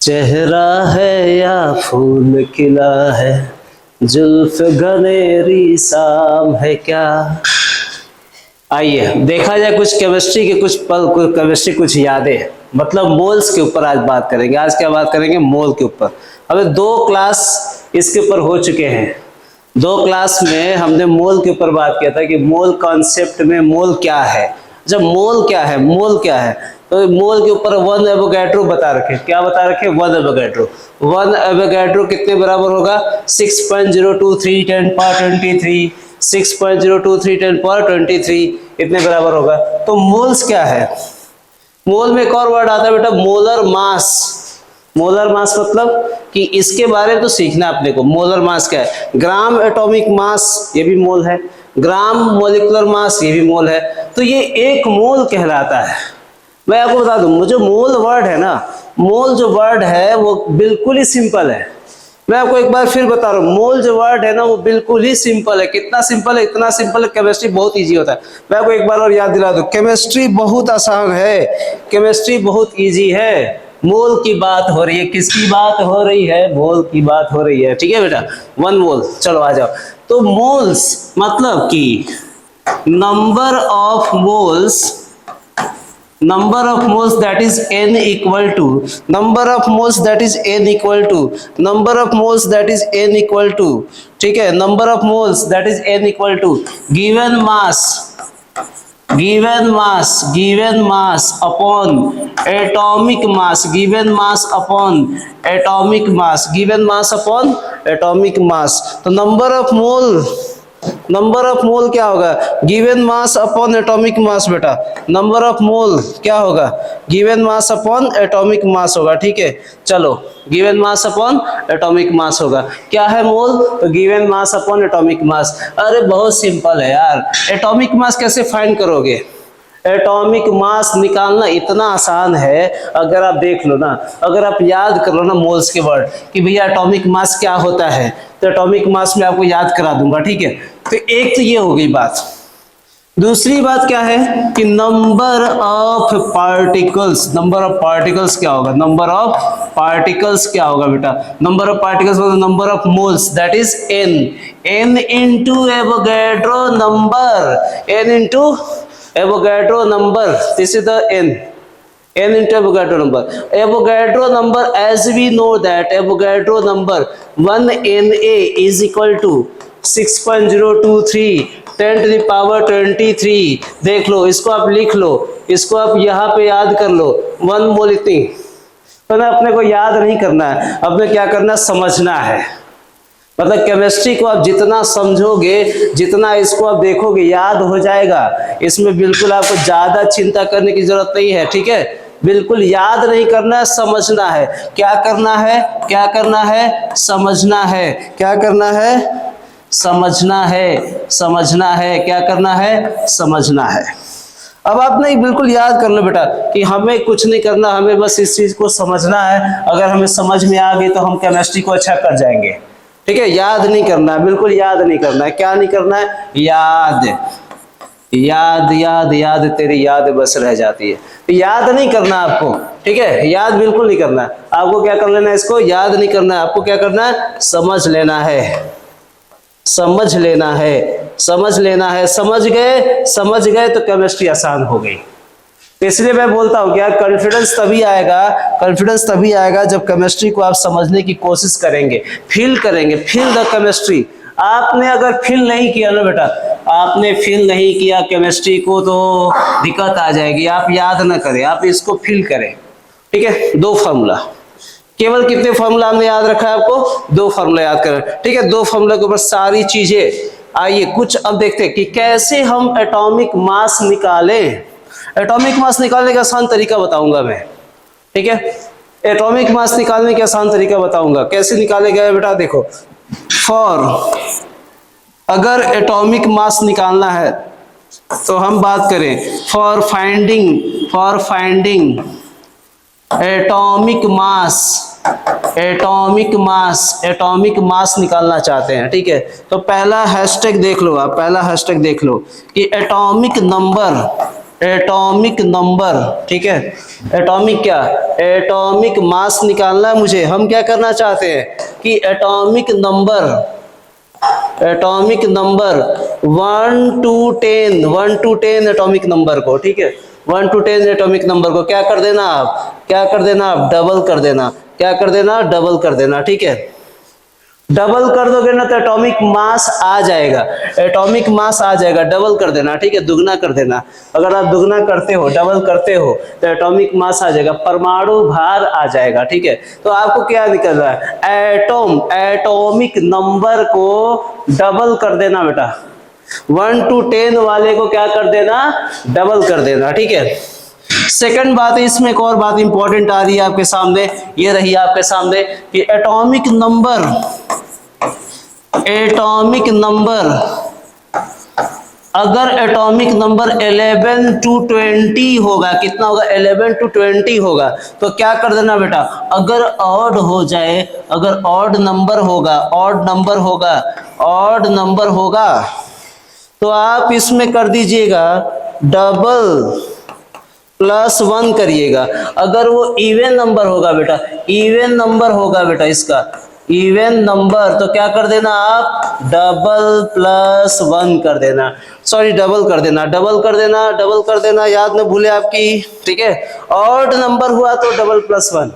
चेहरा है या फूल खिला है, जुल्फ घनेरी शाम है क्या। आइए देखा जाए कुछ केमिस्ट्री के कुछ पल, कुछ केमिस्ट्री कुछ यादें, मतलब मोल्स के ऊपर आज बात करेंगे। आज क्या बात करेंगे? मोल के ऊपर। हमें 2 क्लास इसके ऊपर हो चुके हैं। 2 क्लास में हमने मोल के ऊपर बात किया था कि मोल कॉन्सेप्ट में मोल क्या है। जब मोल क्या है, मोल क्या है, तो मोल के ऊपर 1 एवोगैड्रो बता रखे। क्या बता रखे? 1 एवोगैड्रो। 1 एवोगैड्रो कितने बराबर होगा? 6.023 10 पावर 23, 6.023 10 पावर 23 इतने बराबर होगा। तो मोल्स क्या है? मोल में एक और वर्ड आता है बेटा, मोलर मास। मोलर मास मतलब कि इसके बारे में तो सीखना अपने को। मोलर मास क्या है? ग्राम एटॉमिक मास, ये भी मोल है। ग्राम मोलिकुलर मास, ये भी मोल है। तो ये एक मोल कहलाता है। मैं आपको बता दूं, जो मोल वर्ड है ना, मोल जो वर्ड है वो बिल्कुल ही सिंपल है। मैं आपको एक बार फिर बता रहा हूँ, मोल जो वर्ड है ना वो बिल्कुल ही सिंपल है। कितना सिंपल है? इतना सिंपल है, केमिस्ट्री बहुत इजी होता है। मैं आपको एक बार और याद दिला दूं, केमिस्ट्री बहुत आसान है, केमिस्ट्री बहुत इजी है। मोल की बात हो रही है, किसकी बात हो रही है? मोल की बात हो रही है। ठीक है बेटा, 1 मोल। चलो आ जाओ। तो मोल्स मतलब कि number of moles, number of moles that is n equal to, number of moles that is n equal to, number of moles that is n equal to, ठीक है, number of moles that is n equal to given mass, given mass, given mass upon atomic mass, given mass upon atomic mass, given mass upon atomic mass। तो number of mole, number of मोल क्या होगा? Given mass upon atomic mass. बेटा number of मोल क्या होगा? Given mass upon atomic mass होगा। ठीक है, चलो given mass upon atomic mass होगा। क्या है मोल? तो given mass upon atomic mass. अरे बहुत सिंपल है यार। एटॉमिक मास कैसे फाइंड करोगे? एटॉमिक मास निकालना इतना आसान है। अगर आप देख लो ना, अगर आप याद कर लो ना मोल्स के वर्ड कि भैया एटॉमिक मास क्या होता है, तो एटॉमिक मास में आपको याद करा दूंगा। ठीक है, तो एक तो ये हो गई बात। दूसरी बात क्या है कि number of particles, number of particles क्या होगा? नंबर ऑफ पार्टिकल्स क्या होगा बेटा? नंबर ऑफ पार्टिकल्स मतलब number of moles, that is n into Avogadro number, n into Avogadro number, this is the n into Avogadro number. Avogadro number, as we know that Avogadro number 1 Na is equal to 6.023 10 to the power 23। देख लो, इसको आप लिख लो, इसको आप यहाँ पे याद कर लो। 1 मोल इतनी। तो ना अपने को याद नहीं करना है, अपने क्या करना है? समझना है। मतलब केमिस्ट्री को आप जितना समझोगे, जितना इसको आप देखोगे, याद हो जाएगा। इसमें बिल्कुल आपको ज्यादा चिंता करने की जरूरत नहीं है। ठीक है, बिल्कुल याद नहीं करना है, समझना है। क्या करना है? क्या करना है? समझना है। क्या करना है? समझना है। समझना है। क्या करना है? समझना है। अब आप नहीं, बिल्कुल याद कर लो बेटा कि हमें कुछ नहीं करना, हमें बस इस चीज को समझना है। अगर हमें समझ में आ गई तो हम केमिस्ट्री को अच्छा कर जाएंगे। ठीक है, याद नहीं करना है, बिल्कुल याद नहीं करना है। क्या नहीं करना है? याद। याद याद याद तेरी याद बस रह जाती है। तो याद नहीं करना आपको। ठीक है, याद बिल्कुल नहीं करना है आपको। क्या कर लेना है? इसको याद नहीं करना है आपको। क्या करना है? समझ लेना है। समझ लेना है। समझ लेना है। समझ गए? समझ गए तो केमिस्ट्री आसान हो गई। इसलिए मैं बोलता हूँ क्या, कॉन्फिडेंस तभी आएगा, कॉन्फिडेंस तभी आएगा जब केमिस्ट्री को आप समझने की कोशिश करेंगे, फील करेंगे। Feel the chemistry. आपने अगर फील नहीं किया ना बेटा, आपने फील नहीं किया केमिस्ट्री को, तो दिक्कत आ जाएगी। आप याद ना करें, आप इसको फील करें। ठीक है, 2 फार्मूला, केवल कितने फार्मूला हमने याद रखा है आपको? 2 फार्मूला याद करें। ठीक है, 2 फार्मूला के ऊपर सारी चीजें। आइए कुछ अब देखते हैं कि कैसे हम एटॉमिक मास निकालें। एटॉमिक मास निकालने का आसान तरीका बताऊंगा मैं। ठीक है, एटॉमिक मास निकालने का आसान तरीका बताऊंगा। कैसे निकालेगा बेटा? देखो, अगर एटॉमिक मास निकालना है तो हम बात करें for finding atomic mass, atomic mass निकालना चाहते हैं। ठीक है, तो पहला हैशटैग देख लो आप, पहला हैशटैग देख लो कि एटॉमिक नंबर एटॉमिक नंबर, ठीक है, एटॉमिक क्या, एटॉमिक मास निकालना है मुझे। हम क्या करना चाहते हैं कि atomic number 1 to 10 atomic number को, ठीक है, 1 to 10 एटॉमिक नंबर को क्या कर देना आप, डबल कर देना, डबल कर देना, ठीक है। डबल कर दोगे ना तो एटॉमिक मास आ जाएगा, डबल कर देना, ठीक है, दुगना कर देना। अगर आप दुगना करते हो, डबल करते हो तो एटॉमिक मास आ जाएगा, परमाणु भार आ जाएगा, ठीक है। तो आपको क्या निकल रहा है, एटॉमिक नंबर को डबल कर देना बेटा, 1 to 10 वाले को क्या कर देना, डबल कर देना, ठीक है। सेकंड बात है, इसमें एक और बात इंपॉर्टेंट आ रही है आपके सामने, ये रही आपके सामने कि एटॉमिक नंबर अगर एटॉमिक नंबर 11 to 20 होगा, कितना होगा, 11 to 20 होगा, तो क्या कर देना बेटा, अगर ऑड हो जाए, अगर ऑड नंबर होगा तो आप इसमें कर दीजिएगा डबल +1 करिएगा। अगर वो इवन नंबर होगा बेटा, इसका इवन नंबर, तो क्या कर देना आप, डबल +1 कर देना, सॉरी डबल कर देना, याद न भूले आपकी, ठीक है। ऑड नंबर हुआ तो डबल +1,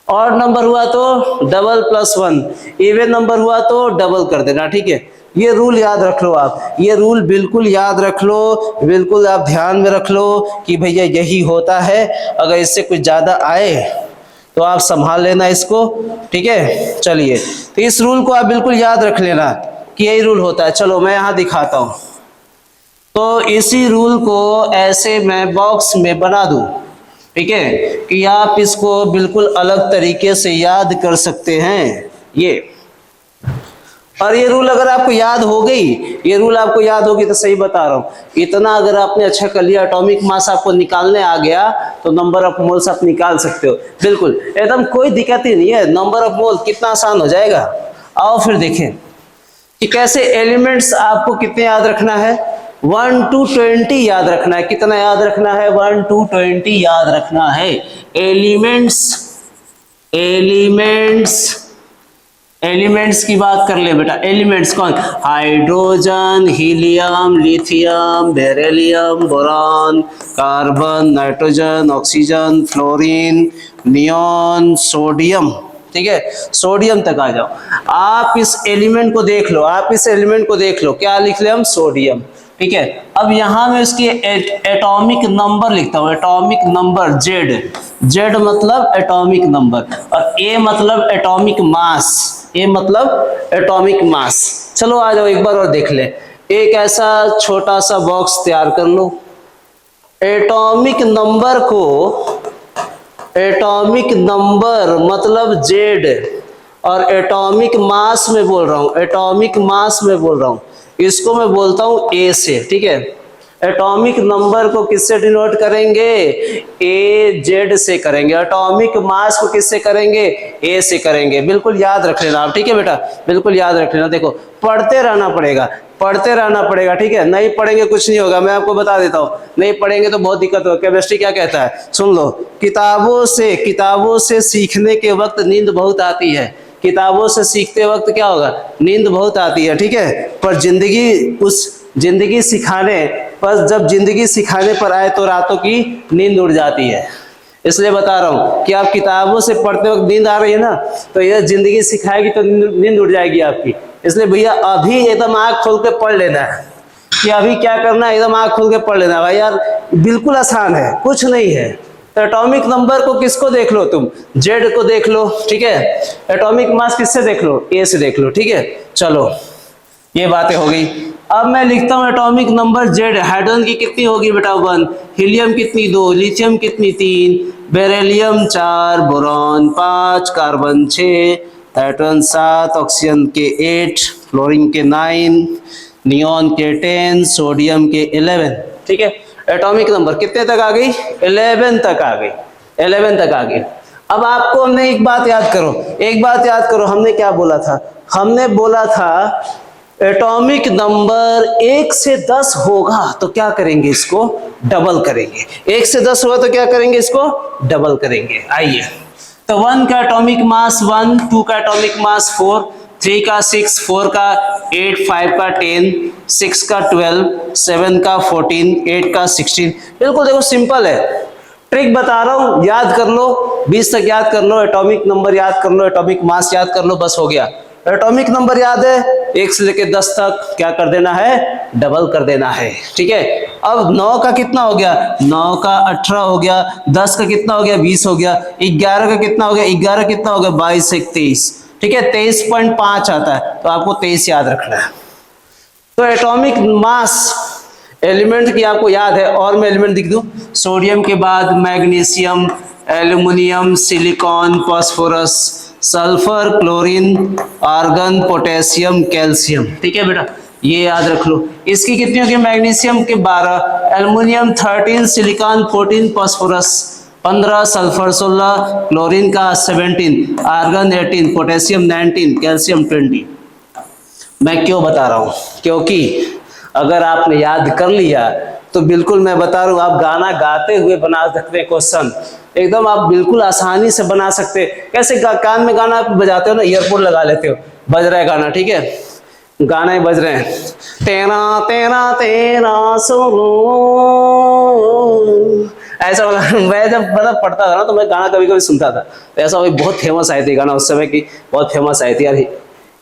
ऑड नंबर हुआ तो डबल +1, इवन नंबर हुआ तो डबल कर देना, ठीक है। ये रूल याद रख लो आप, ये रूल बिल्कुल याद रख लो, बिल्कुल आप ध्यान में रख लो कि भैया यही होता है। अगर इससे कुछ ज्यादा आए तो आप संभाल लेना इसको, ठीक है। चलिए, तो इस रूल को आप बिल्कुल याद रख लेना कि यही रूल होता है। चलो मैं यहां दिखाता हूं, तो इसी रूल को ऐसे मैं बॉक्स में बना दूं, ठीक है, कि आप इसको बिल्कुल अलग तरीके से याद कर सकते हैं ये। और ये रूल अगर आपको याद हो गई, तो सही बता रहा हूं, इतना अगर आपने अच्छा कर लिया, एटॉमिक मास आपको निकालने आ गया तो नंबर ऑफ मोल्स आप निकाल सकते हो, बिल्कुल एकदम कोई दिक्कत ही नहीं है। नंबर ऑफ मोल कितना आसान हो जाएगा। आओ फिर देखें कि कैसे एलिमेंट्स आपको कितने याद रखना है, 1 to 20 याद रखना है। कितना याद रखना है, 1 to 20 याद रखना है। एलिमेंट्स की बात कर ले बेटा। एलिमेंट्स कौन, hydrogen, helium, lithium, beryllium, boron, carbon, nitrogen, oxygen, fluorine, neon, sodium, ठीक है, सोडियम तक आ जाओ। आप इस एलिमेंट को देख लो, क्या लिख ले हम, सोडियम, ठीक है। अब यहां में उसकी एटॉमिक नंबर लिखता हूं, एटॉमिक नंबर जेड मतलब एटॉमिक नंबर, और ए मतलब एटॉमिक मास, चलो आ जाओ एक बार और देख ले। एक ऐसा छोटा सा बॉक्स तैयार कर लो, एटॉमिक नंबर मतलब जेड, और एटॉमिक मास में बोल रहा हूं, इसको मैं बोलता हूं ए से, ठीक है। एटॉमिक नंबर को किससे डिनोट करेंगे, ए जेड से करेंगे। एटॉमिक मास को किससे करेंगे, ए से करेंगे। बिल्कुल याद रख लेना आप, ठीक है बेटा, बिल्कुल याद रख लेना। देखो पढ़ते रहना पड़ेगा, ठीक है। नहीं पढ़ेंगे कुछ नहीं होगा, मैं आपको बता देता हूँ, नहीं पढ़ेंगे तो बहुत दिक्कत होगा। केमिस्ट्री क्या कहता है, सुन लो, किताबों से सीखने के वक्त नींद बहुत आती है, किताबों से सीखते वक्त क्या होगा, नींद बहुत आती है, ठीक है। पर जिंदगी सिखाने पर आए तो रातों की नींद उड़ जाती है। इसलिए बता रहा हूं कि आप किताबों से पढ़ते वक्त नींद आ रही है ना, तो यह जिंदगी सिखाएगी तो नींद उड़ जाएगी आपकी। इसलिए भैया अभी एकदम आंख खोल के पढ़ लेना है, कि अभी क्या करना है, एकदम आंख खोल के पढ़ लेना भाई यार, बिल्कुल आसान है, कुछ नहीं है। तो एटॉमिक नंबर को किसको देख लो तुम, जेड को देख लो, ठीक है। एटॉमिक मास किससे देख लो, ए से देख लो, ठीक है। चलो ये बातें हो गई। अब मैं लिखता हूं एटॉमिक नंबर जेड। हाइड्रोजन की कितनी होगी बेटा, 1, हीलियम कितनी, 2, लिथियम कितनी, 3, beryllium 4, boron 5, carbon 6, nitrogen 7, oxygen के 8, फ्लोरीन के 9, नियॉन के 10, सोडियम के 11, ठीक है। एटॉमिक नंबर कितने तक आ गई, 11 तक आ गई। अब आपको हमने एक बात याद करो, हमने क्या बोला था, हमने बोला था एटॉमिक नंबर 1 से 10 होगा तो क्या करेंगे, इसको डबल करेंगे। 1 से 10 होगा तो क्या करेंगे, इसको डबल करेंगे। आइए, तो 1 का एटॉमिक मास 1, 2 का एटॉमिक मास 4, 3 का 6, 4 का 8, 5 का 10, 6 का 12, 7 का 14, 8 का 16। बिल्कुल देखो सिंपल है, ट्रिक बता रहा हूं, याद कर लो, 20 तक याद कर लो, एटॉमिक नंबर याद कर लो, एटॉमिक मास याद कर लो, बस हो गया। एटॉमिक नंबर याद है, 1 से लेकर 10 तक क्या कर देना है, डबल कर देना है। ठीक है, अब 9 का कितना हो गया, 9 का 18 हो गया, 10 का कितना हो गया, 20 हो गया, 11 का कितना हो गया, 11 कितना हो गया, 22 से 23। ठीक है, 23.5 आता है, तो आपको 23 याद रखना है। तो एटॉमिक मास एलिमेंट की आपको याद है, और मैं एलिमेंट लिख दूं, सोडियम के बाद magnesium, aluminium, silicon, phosphorus, sulphur, chlorine, argon, potassium, calcium. ठीक है बेटा, ये याद रख लो। इसकी कितनी होगी, मैग्नीशियम के 12, aluminium 13, silicon 14, phosphorus 15, sulphur 16, chlorine का 17, आर्गन 18, पोटेशियम 19, कैल्शियम 20। मैं क्यों बता रहा हूं, क्योंकि अगर आपने याद कर लिया तो बिल्कुल मैं बता रहा हूं, आप गाना गाते हुए बना सकते हैं क्वेश्चन, एकदम आप बिल्कुल आसानी से बना सकते हैं। कैसे कान में गाना आप बजाते हो ना, ईयरफोन लगा लेते हो, बज रहा है गाना, ठीक है, गाना ही बज रहे हैं, तेरा तेरा तेरा सुनो, ऐसा मैं जब मतलब पढ़ता था ना तो मैं गाना कभी कभी सुनता था, तो ऐसा बहुत फेमस आई थी गाना उस समय की, बहुत फेमस आई थी यार।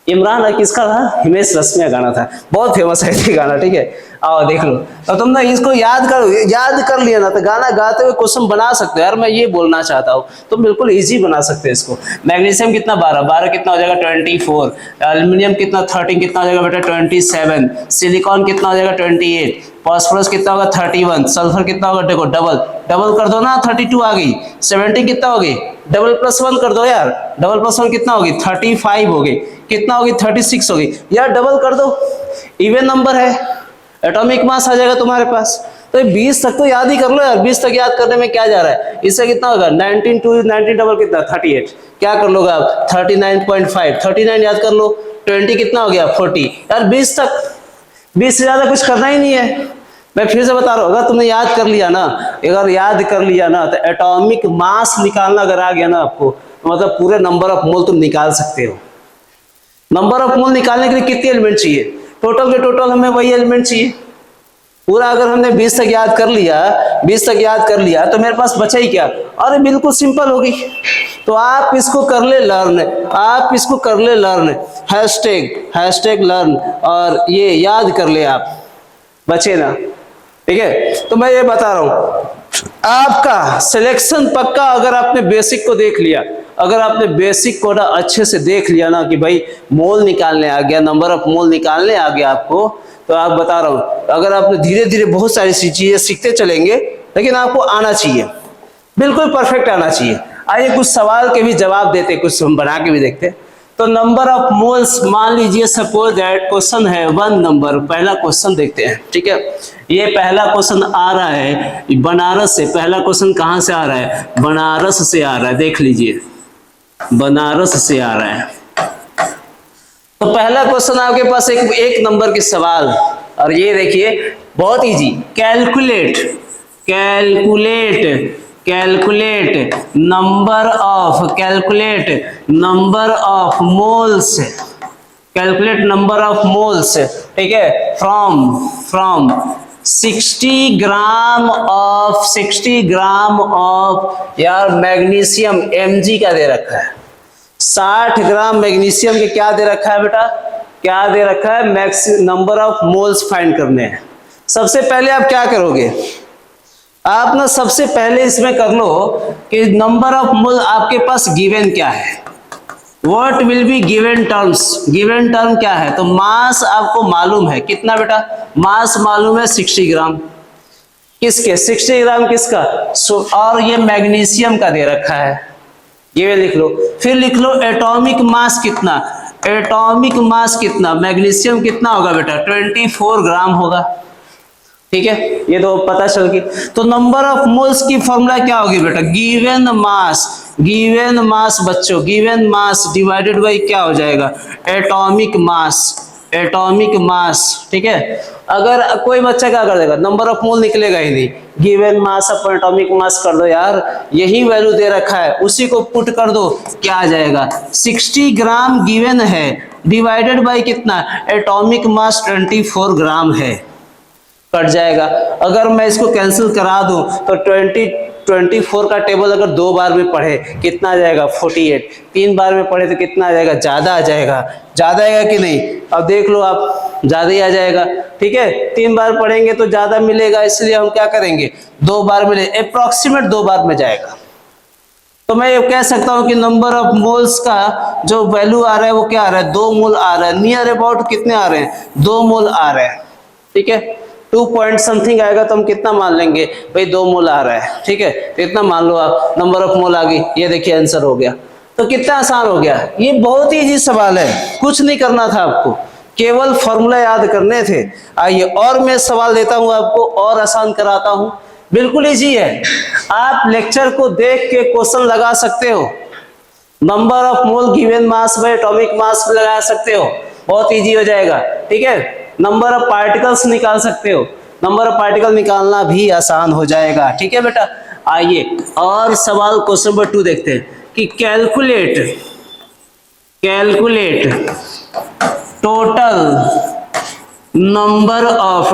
इमरान किसका था, हिमेश रेशमिया गाना था, बहुत फेमस है ये गाना। ठीक है, आओ देख लो, तो तुमने इसको याद कर लिया ना तो गाना गाते हुए क्वेश्चन बना सकते हो यार। मैं ये बोलना चाहता हूँ, तुम बिल्कुल इजी बना सकते हो इसको। मैग्नीशियम कितना 12, 12 कितना हो जाएगा 24, एल्युमिनियम कितना 13 कितना हो जाएगा बेटा 27, सिलिकॉन कितना हो जाएगा 28, फास्फोरस कितना होगा 31, सल्फर कितना होगा, देखो डबल डबल कर दो ना, 32 आ गई, 17 कितना होगी, डबल प्लस 1 कर दो यार, डबल प्लस 1 कितना होगी 35 होगी, कितना होगी 36 होगी यार, डबल कर दो, इवन नंबर है, एटॉमिक मास आ जाएगा तुम्हारे पास। तो 20 तक तो याद ही कर लो यार, 20 तक याद करने में क्या जा रहा है, इससे कितना होगा 19 2 19 डबल कितना 38, क्या कर लोगे आप 39.5, 39 याद कर लो, 20 कितना हो गया 40 यार, 20 तक, 20 से ज्यादा कुछ करना ही नहीं है। मैं फिर से बता रहा हूँ, अगर तुमने याद कर लिया ना, अगर याद कर लिया ना तो एटॉमिक मास निकालना अगर आ गया ना आपको, तो मतलब पूरे नंबर ऑफ मोल तुम निकाल सकते हो। नंबर ऑफ मोल निकालने के लिए कितने एलिमेंट चाहिए, टोटल के टोटल हमें वही एलिमेंट चाहिए पूरा। अगर हमने 20 तक याद कर लिया, 20 तक याद कर लिया तो मेरे पास बचा ही क्या, अरे बिल्कुल सिंपल होगी। तो आप इसको कर ले लर्न, आप इसको कर ले लर्न, हैशटैग लर्न, और ये याद कर ले आप, बचे ना। ठीक है, तो मैं ये बता रहा हूं, आपका सिलेक्शन पक्का अगर आपने बेसिक को देख लिया, अगर आपने बेसिक को ना अच्छे से देख लिया ना कि भाई मोल निकालने आ गया, नंबर ऑफ मोल निकालने आ गया आपको, तो आप बता रहा हूं अगर आपने धीरे धीरे बहुत सारी चीजें सीखते चलेंगे, लेकिन आपको आना चाहिए, बिल्कुल परफेक्ट आना चाहिए। आइए कुछ सवाल के भी जवाब देते, कुछ हम बना के भी देखते। तो नंबर ऑफ मोल्स, मान लीजिए सपोज दैट क्वेश्चन है 1 नंबर, पहला क्वेश्चन देखते हैं। ठीक है, ये पहला क्वेश्चन आ रहा है बनारस से, पहला क्वेश्चन कहां से आ रहा है, बनारस से आ रहा है, देख लीजिए बनारस से आ रहा है। तो पहला क्वेश्चन आपके पास एक नंबर के सवाल, और ये देखिए बहुत easy, calculate number of moles, calculate number of moles. ठीक है, फ्रॉम 60 ग्राम ऑफ यार मैग्नीशियम, mg का दे रखा है, 60 ग्राम मैग्नीशियम के क्या दे रखा है बेटा, क्या दे रखा है, नंबर ऑफ मोल्स फाइंड करने हैं। सबसे पहले आप क्या करोगे, आप ना सबसे पहले इसमें कर लो कि नंबर ऑफ मोल आपके पास गिवन क्या है, what will be given terms, given term क्या है। तो मास आपको मालूम है कितना बेटा, मास मालूम है 60 ग्राम, किसके 60 ग्राम किसका, और ये मैग्नीशियम का दे रखा है, ये लिख लो। फिर लिख लो एटॉमिक मास कितना, एटॉमिक मास कितना, मैग्नीशियम कितना होगा बेटा 24 ग्राम होगा। ठीक है, ये तो पता चल गई। तो नंबर ऑफ मोल्स की फॉर्मूला क्या होगी बेटा, गिवन मास बच्चों, गिवन मास डिवाइडेड बाई क्या हो जाएगा, एटॉमिक मास। एटॉमिक मास, ठीक है। अगर कोई बच्चा क्या कर देगा, नंबर ऑफ मोल निकलेगा ही नहीं, गिवन मास अपन एटॉमिक मास कर दो यार, यही वैल्यू दे रखा है उसी को पुट कर दो, क्या आ जाएगा 60 ग्राम गिवन है, डिवाइडेड बाय कितना, एटॉमिक मास 24 ग्राम है, कट जाएगा। अगर मैं इसको कैंसिल करा दूं तो 24 का टेबल अगर 2 बार में पढ़े कितना आ जाएगा 48, 3 बार में पढ़े तो कितना आ जाएगा, ज्यादा आ जाएगा, ज्यादा आएगा कि नहीं, अब देख लो आप, ज्यादा ही आ जाएगा, ठीक है। 3 बार पढ़ेंगे तो ज्यादा मिलेगा, इसलिए हम क्या करेंगे 2 बार मिले, अप्रोक्सीमेट 2 बार में जाएगा। तो मैं ये कह सकता हूं कि नंबर ऑफ मोल्स का जो वैल्यू आ रहा है वो क्या आ रहा है, 2 मोल आ रहा है, नियर अबाउट कितने आ रहे हैं, 2 मोल आ रहे हैं, ठीक है। 2 पॉइंट समथिंग आएगा तो हम कितना मान लेंगे भाई 2 मोल आ रहा है, ठीक है, तो इतना मान लो आप, नंबर ऑफ मोल आ गई, ये देखिए आंसर हो गया। तो कितना आसान हो गया, ये बहुत ही इजी सवाल है, कुछ नहीं करना था आपको, केवल फॉर्मूला याद करने थे। आइए और मैं सवाल देता हूं आपको और आसान कराता हूं, बिल्कुल इजी है, आप लेक्चर को देख के क्वेश्चन लगा सकते हो, number of mole given mass by atomic मास लगा सकते हो, बहुत इजी हो जाएगा, ठीक है। नंबर ऑफ पार्टिकल्स निकाल सकते हो, नंबर ऑफ पार्टिकल निकालना भी आसान हो जाएगा, ठीक है बेटा। आइए और सवाल क्वेश्चन नंबर 2 देखते हैं कि calculate total number of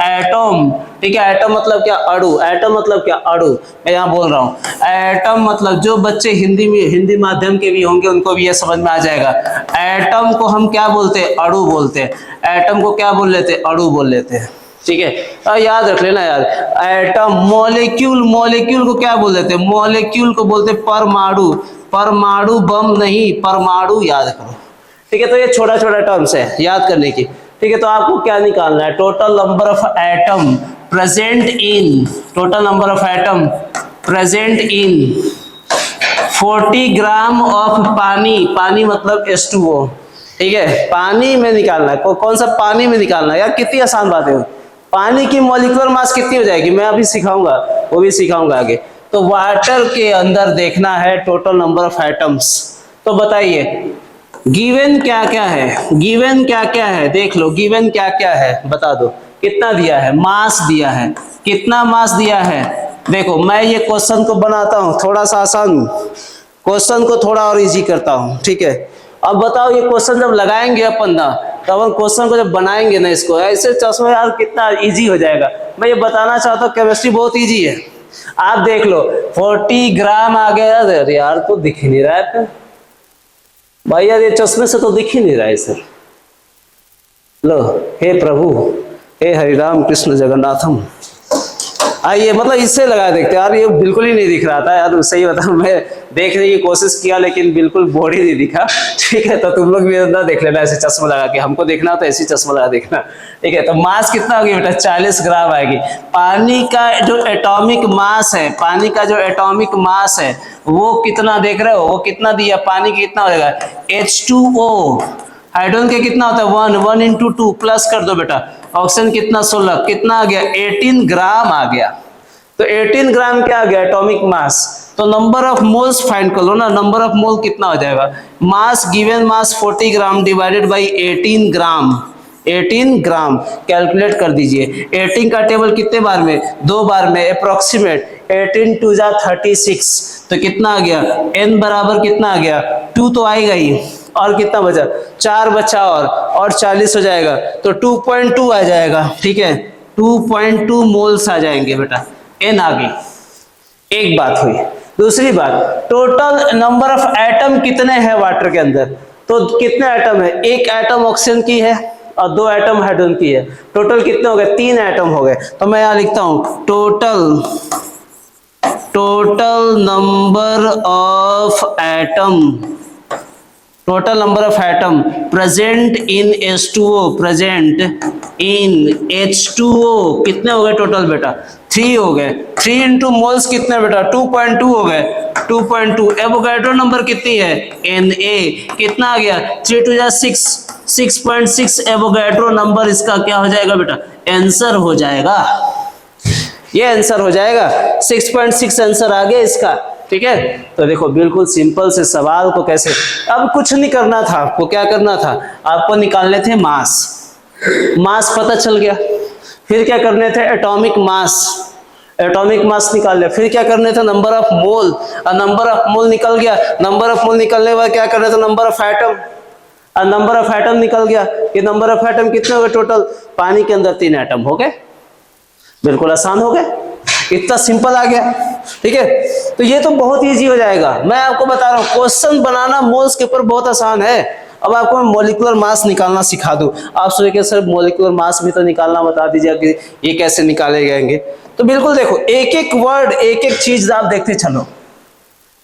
atom, ठीक है। एटम मतलब क्या, अणु, एटम मतलब क्या, अणु, मैं यहाँ बोल रहा हूँ एटम मतलब, जो बच्चे हिंदी माध्यम के भी होंगे उनको भी ये समझ में आ जाएगा, एटम को हम क्या बोलते हैं, अणु बोलते हैं, एटम को क्या बोल लेते हैं, अणु बोल लेते हैं, ठीक है। और याद रख लेना यार, एटम, मॉलिक्यूल को क्या बोल देते हैं, मॉलिक्यूल को बोलते हैं परमाणु, परमाणु बम नहीं, परमाणु याद करो, ठीक है। तो ये छोटा छोटा टर्म्स है याद करने की, ठीक है। तो आपको क्या निकालना है, total number of atom present in, total number of atom present in 40 gram of पानी मतलब H2O, ठीक है, पानी में निकालना है, कौन सा पानी में निकालना है यार, कितनी आसान बात है। पानी की मॉलिक्यूलर मास कितनी हो जाएगी, मैं अभी सिखाऊंगा, वो भी सिखाऊंगा आगे। तो वाटर के अंदर देखना है टोटल नंबर ऑफ एटम्स, तो बताइए गिवन क्या क्या है, देख लो गिवन क्या क्या है, बता दो कितना दिया है, मास दिया है, कितना मास दिया है। देखो मैं ये क्वेश्चन को बनाता हूं थोड़ा सा आसान, क्वेश्चन को थोड़ा और इजी करता हूं, ठीक है। अब बताओ ये क्वेश्चन जब लगाएंगे अपन ना, तब हम क्वेश्चन को जब बनाएंगे ना, इसको ऐसे चश्मा यार कितना इजी हो जाएगा। मैं ये बताना चाहता हूँ केमिस्ट्री बहुत इजी है, आप देख लो 40 ग्राम आ गया यार, तो दिख ही नहीं रहा है भाई यार, ये चश्मे से तो दिख ही नहीं रहा है सर। लो हे प्रभु, हे हरिराम कृष्ण जगन्नाथम, आइए मतलब इससे लगा देखते यार, ये बिल्कुल ही नहीं दिख रहा था यार, सही बताऊं, मैं देखने की कोशिश किया लेकिन बिल्कुल बोर्ड ही नहीं दिखा, ठीक है। तो तुम लोग भी अंदर देख लेना ऐसे चश्मा लगा के, हमको देखना तो ऐसे चश्मा लगा देखना, ठीक है। तो मास कितना होगी बेटा, 40 ग्राम आएगी। पानी का जो एटॉमिक मास है, पानी का जो एटॉमिक मास है वो कितना देख रहे हो, वो कितना दिया, पानी का कितना हो जाएगा H2O, हाइड्रोजन के कितना होता है 1 into 2 प्लस कर दो बेटा, ऑक्सीजन कितना 16, कितना आ गया 18 ग्राम आ गया। तो 18 ग्राम क्या आ गया एटॉमिक मास, तो नंबर ऑफ मोल्स फाइंड कर लो ना, नंबर ऑफ मोल कितना हो जाएगा, mass given mass 40 gram divided by 18 gram, 18 gram calculate कर दीजिए। 18 का टेबल कितने बार में, 2 बार में, अप्रोक्सीमेट 18 2 जा 36, तो कितना आ गया n बराबर कितना आ गया 2 तो आएगा ही, और कितना बचा 4 बचा और 40 हो जाएगा, तो 2.2 आ जाएगा, ठीक है। 2.2 मोल्स आ जाएंगे बेटा, n आ गई, एक बात हुई। दूसरी बात, टोटल नंबर ऑफ एटम कितने हैं वाटर के अंदर, तो कितने एटम है, एक एटम ऑक्सीजन की है और 2 एटम हाइड्रोजन की है, टोटल कितने हो गए 3 एटम हो गए। तो मैं यहां लिखता हूं total number of atom, total number of atom present in H2O, present in H2O कितने हो गए टोटल बेटा 3 हो गए, 3 इंटू मोल्स कितने बेटा 2.2 हो गए, 2.2। एवोगाड्रो नंबर कितनी है Na, कितना आ गया 3 2 जा 6, 6.6 एवोगाड्रो नंबर इसका क्या हो जाएगा बेटा, आंसर हो जाएगा, ये आंसर हो जाएगा 6.6 आंसर आ गया इसका, ठीक है। तो देखो बिल्कुल सिंपल से सवाल को कैसे, अब कुछ नहीं करना था आपको, क्या करना था आपको, निकालने थे मास, मास पता चल गया, फिर क्या करने थे एटॉमिक मास, एटॉमिक मास निकाल लिया, फिर क्या करने थे नंबर ऑफ मोल, और नंबर ऑफ मोल निकल गया, नंबर ऑफ मोल निकलने के बाद क्या करने थे नंबर ऑफ एटम, और नंबर ऑफ एटम निकल गया कि नंबर ऑफ एटम कितने हो गए टोटल, पानी के अंदर 3 एटम हो गए, बिल्कुल आसान हो गए, इतना सिंपल आ गया, ठीक है। तो ये तो बहुत इजी हो जाएगा, मैं आपको बता रहा हूँ क्वेश्चन बनाना मोल्स के ऊपर बहुत आसान है। अब आपको मैं मॉलिक्यूलर मास निकालना सिखा दूं, आप सोचेंगे सर मॉलिक्यूलर मास भी तो निकालना बता दीजिए कि ये कैसे निकाले जाएंगे। तो बिल्कुल देखो एक एक वर्ड एक एक चीज आप देखते चलो।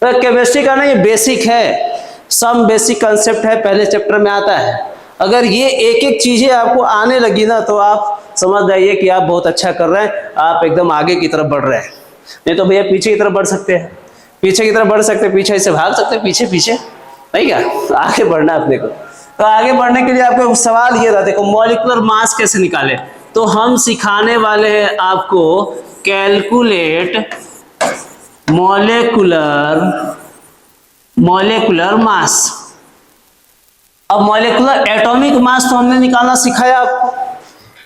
तो केमिस्ट्री का ना ये बेसिक है, सम बेसिक कंसेप्ट है, पहले चैप्टर में आता है। अगर ये एक एक चीजें आपको आने लगी ना तो आप समझ जाइए कि आप बहुत अच्छा कर रहे हैं, आप एकदम आगे की तरफ बढ़ रहे हैं। नहीं तो भैया पीछे की तरफ बढ़ सकते हैं, पीछे की तरफ बढ़ सकते हैं, पीछे से भाग सकते हैं, पीछे पीछे नहीं क्या, आगे बढ़ना है अपने को। तो आगे बढ़ने के लिए आपको सवाल ये था, देखो मॉलिक्यूलर मास कैसे निकाले, तो हम सिखाने वाले हैं आपको कैलकुलेट मॉलिक्यूलर मास। अब मॉलिक्यूलर एटॉमिक मास तो हमने निकालना सिखाया आपको,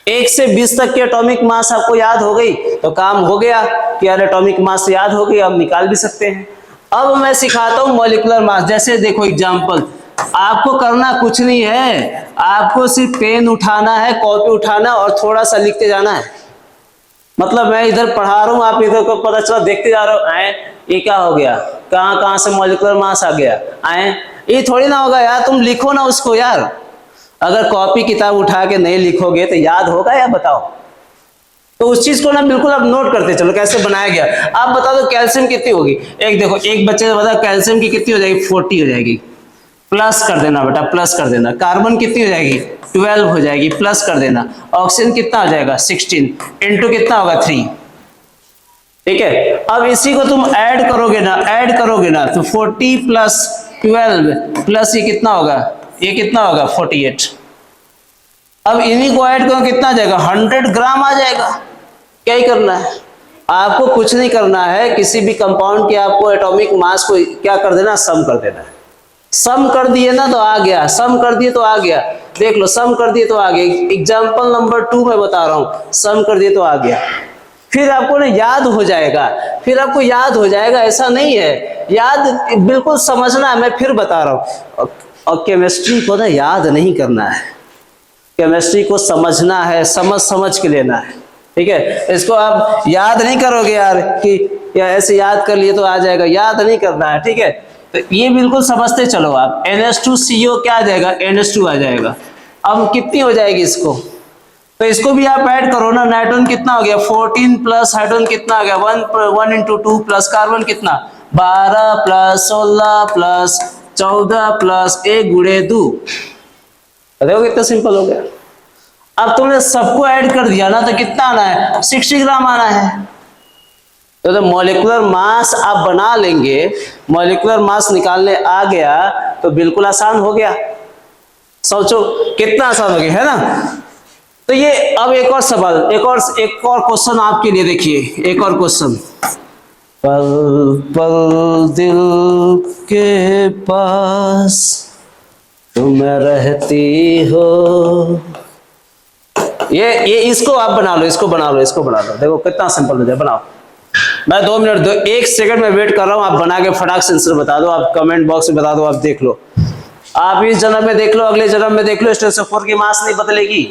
1 से 20 तक की एटॉमिक मास आपको याद हो गई तो काम हो गया कि यार एटॉमिक मास याद हो गई, अब निकाल भी सकते हैं। अब मैं सिखाता हूं मॉलिक्यूलर मास, जैसे देखो एग्जांपल, आपको करना कुछ नहीं है, आपको सिर्फ पेन उठाना है, कॉपी उठाना और थोड़ा सा लिखते जाना है। मतलब मैं इधर पढ़ा रहा हूं, आप इधर को पता चला देखते जा रहे हो, आए ये क्या हो गया, कहां कहां से मॉलिक्यूलर मास आ गया, आए ये थोड़ी ना होगा यार, तुम लिखो ना उसको यार। अगर कॉपी किताब उठा के नहीं लिखोगे तो याद होगा या बताओ। तो उस चीज को ना बिल्कुल आप नोट करते चलो कैसे बनाया गया। आप बता दो कैल्शियम कितनी होगी, एक देखो एक बच्चे ने बताया कैल्शियम की कितनी हो जाएगी, 40 हो जाएगी, प्लस कर देना बेटा, प्लस कर देना। कार्बन कितनी हो जाएगी, 12 हो जाएगी, प्लस कर देना। ऑक्सीजन कितना हो जाएगा, 16 इंटू कितना होगा 3, ठीक है। अब इसी को तुम ऐड करोगे ना तो 40 प्लस 12 प्लस ये कितना होगा, ये कितना होगा 48। अब इन्हीं को ऐड करो कितना आ जाएगा, 100 ग्राम आ जाएगा। क्या ही करना है आपको, कुछ नहीं करना है, किसी भी कंपाउंड के आपको एटॉमिक मास को क्या कर देना, सम कर देना है। सम कर दिए ना तो आ गया, सम कर दिए तो आ गया, देख लो सम कर दिए तो आ गया। एग्जाम्पल नंबर 2 मैं बता रहा हूं, सम कर दिए तो आ गया। फिर आपको ना याद हो जाएगा, फिर आपको याद हो जाएगा, ऐसा नहीं है, याद बिल्कुल समझना है। मैं फिर बता रहा हूं, और केमिस्ट्री को ना याद नहीं करना है, केमिस्ट्री को समझना है, समझ के लेना है, ठीक है। इसको आप याद नहीं करोगे यार कि या ऐसे याद कर लिए तो आ जाएगा, याद नहीं करना है, ठीक है। तो ये बिल्कुल समझते चलो आप। NH2CO क्या आ जाएगा, NH2 आ जाएगा। अब कितनी हो जाएगी इसको, तो इसको भी आप ऐड करो ना, नाइट्रोजन कितना हो गया 14 प्लस हाइड्रोजन कितना आ गया 1 इंटू 2 प्लस कार्बन कितना 12 प्लस 16 प्लस 14 प्लस 1 गुणे 2, देखो कितना सिंपल हो गया। अब तुमने सबको ऐड कर दिया ना तो कितना आना है, 60 ग्राम आना है। तो मॉलिक्यूलर मास आप बना लेंगे, मॉलिक्यूलर मास निकालने आ गया तो बिल्कुल आसान हो गया। सोचो कितना आसान हो गया, है ना। तो ये अब एक और सवाल, एक और क्वेश्चन आपके लिए, देखिए एक और क्वेश्चन। पल पल दिल के पास तुम रहती हो, ये इसको आप बना लो, इसको बना लो, देखो कितना सिंपल हो जाए, बनाओ। मैं 2 मिनट 1 सेकंड में वेट कर रहा हूं, आप बना के फटाक से आंसर बता दो, आप कमेंट बॉक्स में बता दो, आप देख लो, आप इस जन्म में देख लो, अगले जन्म में देख लो, H2SO4 की मास नहीं बदलेगी,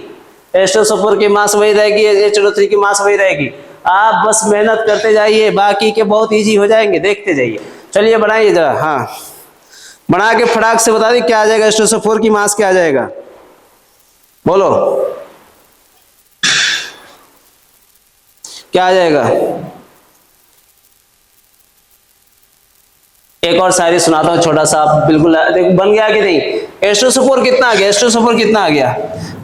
H2SO4 की मास वही रहेगी, HNO3 की मास वही रहेगी। आप बस मेहनत करते जाइए, बाकी के बहुत इजी हो जाएंगे, देखते जाइए। चलिए बनाइए जरा, हाँ बना के फटाक से बता दी क्या आ जाएगा, H2SO4 की मास क्या आ जाएगा, बोलो क्या आ जाएगा। एक और शायरी सुनाता हूँ छोटा सा, बिल्कुल देखो बन गया कि नहीं। H2SO4 कितना आ गया, H2SO4 कितना आ गया,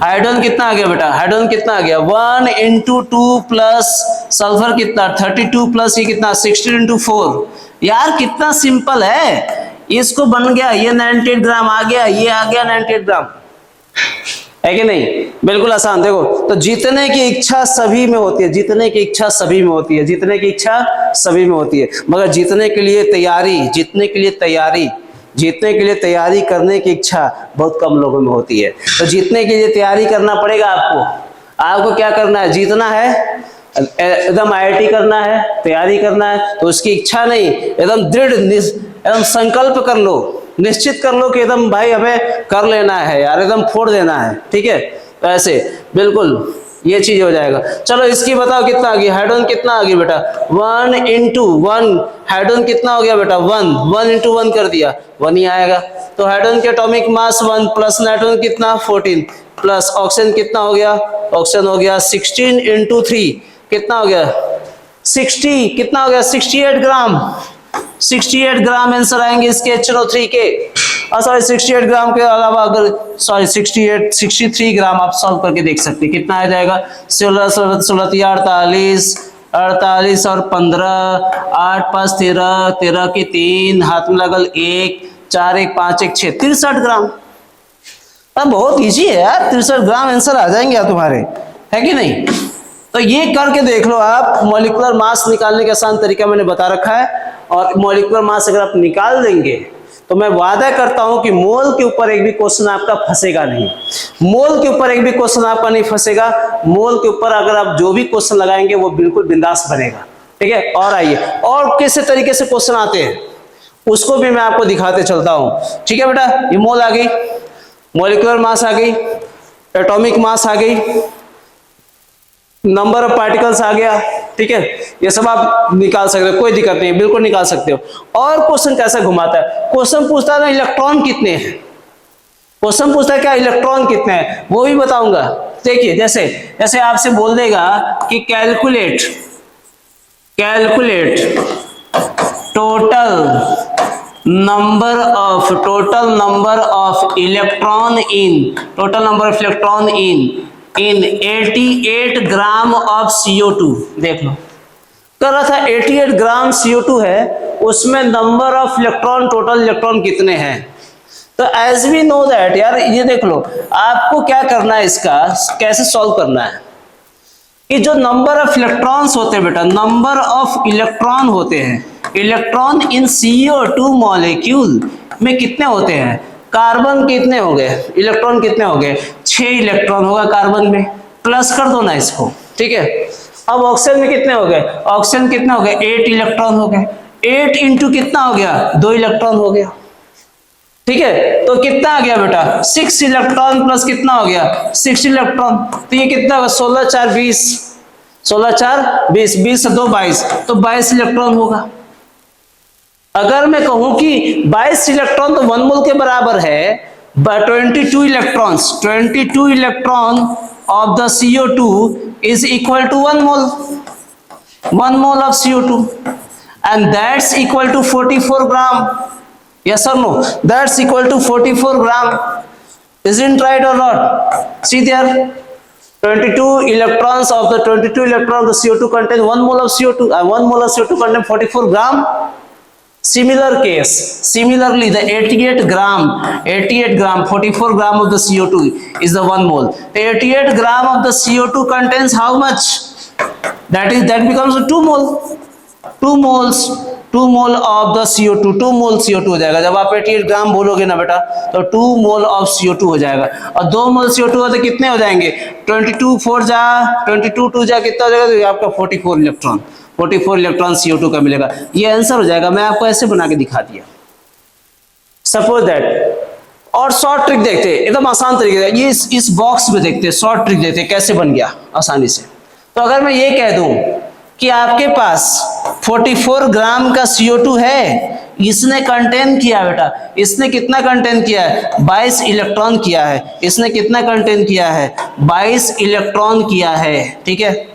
हाइड्रोजन कितना आ गया बेटा, हाइड्रोजन कितना आ गया 1 इंटू 2 प्लस सल्फर कितना 32 प्लस ये कितना 16 इंटू 4। यार कितना सिंपल है, इसको बन गया, ये 98 ग्राम आ गया, ये आ गया 98 ग्राम। है कि नहीं? बिल्कुल आसान। देखो, तो जीतने की इच्छा सभी में होती है, जीतने की इच्छा सभी में होती है, जीतने की इच्छा सभी में होती है, मगर जीतने के लिए तैयारी, जीतने के लिए तैयारी, जीतने के लिए तैयारी करने की इच्छा बहुत कम लोगों में होती है। तो जीतने के लिए तैयारी करना पड़ेगा आपको। आपको क्या करना है? जीतना है, एकदम IIT करना है, तैयारी करना है, तो उसकी इच्छा नहीं, एकदम दृढ़ एकदम संकल्प कर लो, निश्चित कर लो कि एकदम भाई हमें कर लेना है यार, एकदम फोड़ देना है, ठीक है? तो ऐसे बिल्कुल ये चीज हो जाएगा। चलो इसकी बताओ कितना आ गया? हाइड्रोजन कितना आ गया बेटा? 1 into 1, हाइड्रोजन कितना हो गया बेटा? 1, 1 into 1 कर दिया, 1 ही आएगा। तो हाइड्रोजन के एटॉमिक मास 1 प्लस नाइट्रोजन कितना? 14 प्लस ऑक्सीजन कितना हो गया? ऑक्सीजन हो गया 16 into 3 कितना हो गया? 60, कितना हो गया? 68 ग्राम, 68 ग्राम आंसर आएंगे इसके HNO3 के। सॉरी 68 ग्राम के अलावा अगर 63 ग्राम आप सॉल्व करके देख सकते हैं, कितना आ जाएगा? 16 48 48 और 15, 8 5 13, 13 के 3, हाथ में लगल 1, 4 1 5 1 6, 63 ग्राम। अब बहुत इजी है यार, 63 ग्राम आंसर आ जाएंगे यार तुम्हारे, है कि नहीं? तो ये करके देख लो आप। मॉलिक्यूलर मास निकालने का आसान तरीका मैंने बता रखा है, और मॉलिक्यूलर मास अगर आप निकाल देंगे तो मैं वादा करता हूं कि मोल के ऊपर एक भी क्वेश्चन आपका फंसेगा नहीं, मोल के ऊपर एक भी क्वेश्चन आपका नहीं फंसेगा। मोल के ऊपर अगर आप जो भी क्वेश्चन लगाएंगे वो बिल्कुल बिंदास बनेगा, ठीक है? और आइए, और कैसे तरीके से क्वेश्चन आते हैं उसको भी मैं आपको दिखाते चलता हूं, ठीक है बेटा? ये मोल आ गई, मॉलिक्यूलर मास आ गई, एटॉमिक मास आ गई, नंबर ऑफ पार्टिकल्स आ गया, ठीक है? ये सब आप निकाल सकते हो, कोई दिक्कत नहीं, बिल्कुल निकाल सकते हो। और क्वेश्चन कैसा घुमाता है? क्वेश्चन पूछता है ना इलेक्ट्रॉन कितने हैं, क्वेश्चन पूछता है क्या इलेक्ट्रॉन कितने हैं, वो भी बताऊंगा। देखिए जैसे जैसे आपसे बोल देगा कि calculate total number of electron in 88 gram of CO2। देख लो, कर रहा था 88 ग्राम CO2 है, उसमें number of electron, total electron कितने हैं? तो एज वी नो दैट यार, ये देख लो, आपको क्या करना है, इसका कैसे सॉल्व करना है कि जो नंबर ऑफ इलेक्ट्रॉन्स होते हैं बेटा, नंबर ऑफ इलेक्ट्रॉन होते हैं, इलेक्ट्रॉन इन CO2 मॉलिक्यूल में कितने होते हैं? कार्बन कितने हो गए? इलेक्ट्रॉन कितने हो गए? 6 इलेक्ट्रॉन होगा कार्बन में, प्लस कर दो ना इसको, ठीक है? अब ऑक्सीजन में कितने हो गए? ऑक्सीजन कितने हो गए? 8 इलेक्ट्रॉन हो गए, 8 इंटू कितना हो गया? 2 इलेक्ट्रॉन हो गया, ठीक है? तो कितना आ गया बेटा? 6 इलेक्ट्रॉन प्लस कितना हो गया? 6 इलेक्ट्रॉन। तो ये कितना होगा? 16 4 20, 16 4 20, 20 से 2 22, तो 22 इलेक्ट्रॉन होगा। अगर मैं कहूं कि 22 इलेक्ट्रॉन तो 1 मोल के बराबर है, 22 electron of the CO2 is equal to 1 mole, 1 mole of CO2, and that's equal to 44 gram. Yes or no? That's equal to 44 gram. Isn't right or not? See there, 22 electrons of the CO2 contain 1 mole of CO2, and 1 mole of CO2 contain 44 gram. Similar case, similarly the 88 gram, 44 gram of the CO2 is the 1 mole. The 88 gram of the CO2 contains how much? That becomes 2 mole. 2 mole of the CO2, 2 mole CO2 हो जाएगा। जब आप 88 ग्राम बोलोगे ना बेटा, तो 2 mole of CO2 हो जाएगा। और 2 मोल CO2 होते कितने हो जाएंगे? 22 4 जा 22 2 जा कितना हो जाएगा? तो आपका 44 इलेक्ट्रॉन, 44 इलेक्ट्रॉन CO2 का मिलेगा। ये आंसर हो जाएगा। मैं आपको ऐसे बना के दिखा दिया, सपोज दैट। और शॉर्ट ट्रिक देखते हैं, एकदम आसान तरीके से। ये इस बॉक्स में देखते हैं, शॉर्ट ट्रिक देखते हैं कैसे बन गया आसानी से। तो अगर मैं ये कह दूं कि आपके पास 44 ग्राम का CO2 है, इसने कंटेन किया बेटा, इसने कितना कंटेन किया है? 22 इलेक्ट्रॉन किया है। इसने कितना कंटेन किया है? 22 इलेक्ट्रॉन किया है, ठीक है?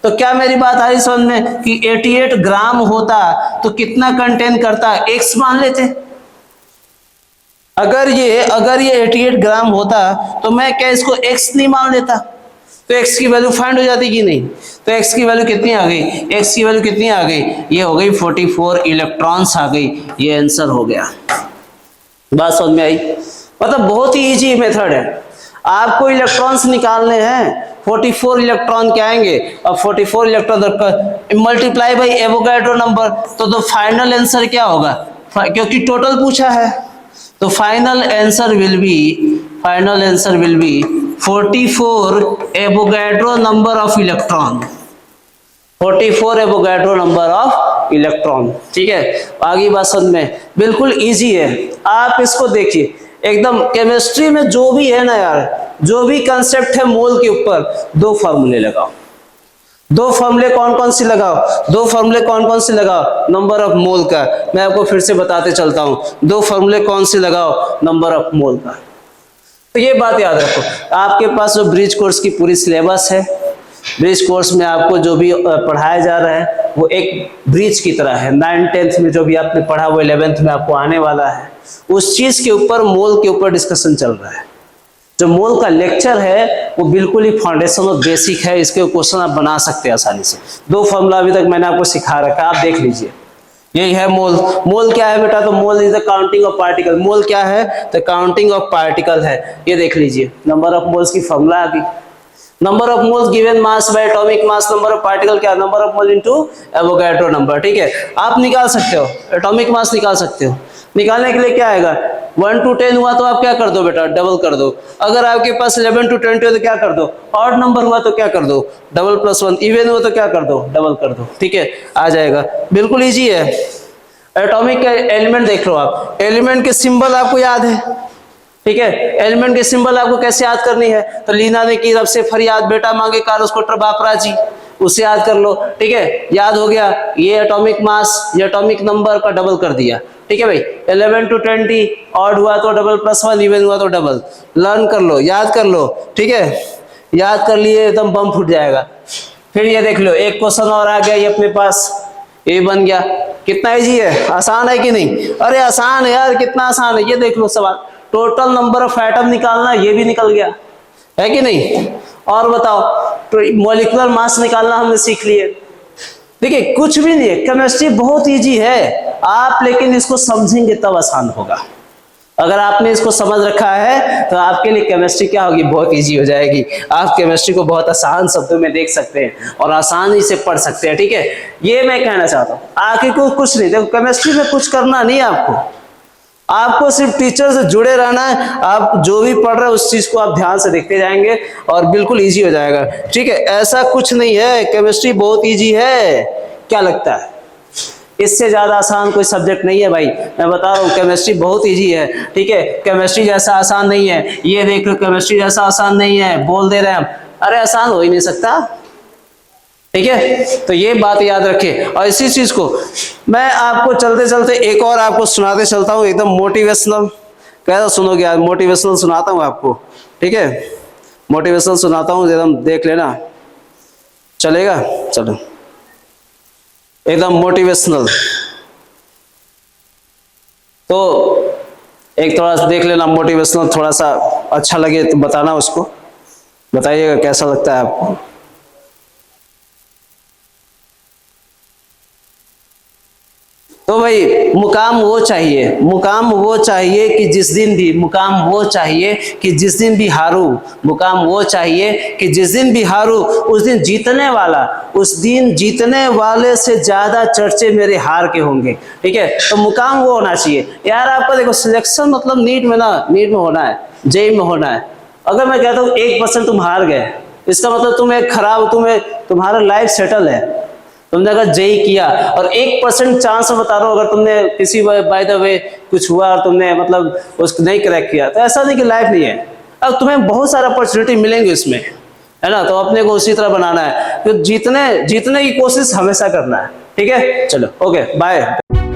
तो क्या मेरी बात आ रही समझ में कि 88 ग्राम होता तो कितना कंटेन करता? X मान लेते। अगर ये 88 ग्राम होता तो मैं क्या इसको X नहीं मान लेता? तो X की वैल्यू फाइंड हो जाती कि नहीं? तो X की वैल्यू कितनी आ गई? X की वैल्यू कितनी आ गई? ये हो गई 44 इलेक्ट्रॉन्स आ गई। ये आंसर हो गया। बात समझ में आई? मतलब बहुत ही इजी मेथड है। आपको इलेक्ट्रॉन्स निकालने हैं, 44 इलेक्ट्रॉन के आएंगे और 44 electron multiply by Avogadro number, तो फाइनल आंसर क्या होगा, क्योंकि टोटल पूछा है, तो final answer will be 44 Avogadro number of electron, 44 Avogadro number of electron. ठीक है, आगे बात समझ में, बिल्कुल इजी है, आप इसको देखिए एकदम। केमिस्ट्री में जो भी है ना यार, जो भी कंसेप्ट है मोल के ऊपर, दो फॉर्मूले लगाओ। दो फॉर्मूले कौन कौन से लगाओ, नंबर ऑफ मोल का। मैं आपको फिर से बताते चलता हूं, दो फॉर्मूले कौन से लगाओ, नंबर ऑफ मोल का। तो ये बात याद रखो, आपके पास जो ब्रिज कोर्स की पूरी सिलेबस है, ब्रिज कोर्स में आपको जो भी पढ़ाया जा रहा है वो एक ब्रिज की तरह है। 9th 10th में जो भी आपने पढ़ा वो 11th में आपको आने वाला है। उस चीज के ऊपर, मोल के ऊपर डिस्कशन चल रहा है। जो मोल का लेक्चर है वो बिल्कुल ही फाउंडेशन और बेसिक है, इसके क्वेश्चन आप बना सकते हैं आसानी से। दो फॉर्मूला अभी तक मैंने आपको सिखा रखा है, आप देख लीजिए। यही है मोल। मोल क्या है बेटा, तो mole is the counting of particle. Mole क्या है, तो काउंटिंग ऑफ पार्टिकल है। ये देख लीजिए, नंबर ऑफ मोल्स की फॉर्मूला आ गई। Number of moles given mass by atomic mass, number of particle क्या, number of mole into Avogadro number. ठीक है, आप निकाल सकते हो, एटॉमिक मास निकाल सकते हो। निकालने के लिए क्या आएगा, 1 to 10 हुआ तो आप क्या कर दो बेटा, डबल कर दो। अगर आपके पास 11 to 20 हो तो क्या कर दो, ऑड नंबर हुआ तो क्या कर दो, डबल प्लस 1। इवन हुआ तो क्या कर दो, डबल कर दो। ठीक है, आ जाएगा, बिल्कुल इजी है। एटॉमिक का एलिमेंट देख लो आप, एलिमेंट के सिंबल आपको याद है। ठीक है, एलिमेंट के सिंबल आपको कैसे याद करनी है, तो लीना ने की रब से फरियाद, बेटा मांगे कार उसको बापरा जी, उसे याद कर लो। ठीक है, याद हो गया। ये एटॉमिक मास, ये एटॉमिक नंबर का डबल कर दिया। ठीक है भाई, 11 to 20, ऑड हुआ तो डबल प्लस 1, इवन हुआ तो डबल। लर्न कर लो, याद कर लो। ठीक है, याद कर लिए एकदम बम फूट जाएगा। फिर ये देख लो, एक क्वेश्चन और आ गया ये अपने पास, ये बन गया। कितना इजी है, आसान है कि नहीं, अरे आसान है यार, कितना आसान है। ये देख लो सवाल, टोटल नंबर ऑफ एटम निकालना, ये भी निकल गया है कि नहीं। और बताओ, तो मॉलिक्यूलर मास निकालना हमने सीख लिए। देखिए कुछ भी नहीं है, केमिस्ट्री बहुत इजी है, आप लेकिन इसको समझेंगे तब आसान होगा। अगर आपने इसको समझ रखा है तो आपके लिए केमिस्ट्री क्या होगी, बहुत इजी हो जाएगी। आप केमिस्ट्री को बहुत आसान शब्दों में देख सकते हैं और आसानी से पढ़ सकते हैं। ठीक है, ये मैं कहना चाहता हूँ। आगे को कुछ नहीं, देखो केमिस्ट्री में कुछ करना नहीं है आपको सिर्फ टीचर से जुड़े रहना है। आप जो भी पढ़ रहे हैं उस चीज को आप ध्यान से देखते जाएंगे और बिल्कुल इजी हो जाएगा। ठीक है, ऐसा कुछ नहीं है, केमिस्ट्री बहुत इजी है। क्या लगता है, इससे ज्यादा आसान कोई सब्जेक्ट नहीं है भाई, मैं बता रहा हूँ, केमिस्ट्री बहुत इजी है। ठीक है, केमिस्ट्री जैसा आसान नहीं है। ये देख लो, केमिस्ट्री जैसा आसान नहीं है, बोल दे रहे हैं हम, अरे आसान हो ही नहीं सकता। ठीक है, तो ये बात याद रखें। और इसी चीज को मैं आपको चलते चलते एक और आपको सुनाते चलता हूँ, एकदम मोटिवेशनल। कैसा सुनोगे आज, मोटिवेशनल सुनाता हूँ आपको। ठीक है, मोटिवेशनल सुनाता हूँ, एकदम देख लेना, चलेगा। चलो, एकदम मोटिवेशनल। तो एक थोड़ा सा देख लेना मोटिवेशनल, थोड़ा सा अच्छा लगे तो बताना, उसको बताइएगा कैसा लगता है आपको। तो भाई मुकाम वो चाहिए कि जिस दिन भी, मुकाम वो चाहिए कि जिस दिन भी हारूं, मुकाम वो चाहिए कि जिस दिन भी हारूं उस दिन जीतने वाले से ज्यादा चर्चे मेरे हार के होंगे। ठीक है, तो मुकाम वो होना चाहिए यार। आपका देखो सिलेक्शन मतलब नीट में होना है, जेई में होना है। अगर मैं कहता हूँ 1% तुम हार गए, इसका मतलब तुम्हारा लाइफ सेटल है। तुमने अगर जेई किया और 1% चांस बता रहा हूँ, अगर तुमने किसी बाय द वे कुछ हुआ और तुमने मतलब उसको नहीं क्रैक किया, तो ऐसा नहीं कि लाइफ नहीं है। अब तुम्हें बहुत सारा अपॉर्चुनिटी मिलेंगे इसमें, है ना। तो अपने को उसी तरह बनाना है, तो जीतने की कोशिश हमेशा करना है। ठीक है, चलो ओके बाय।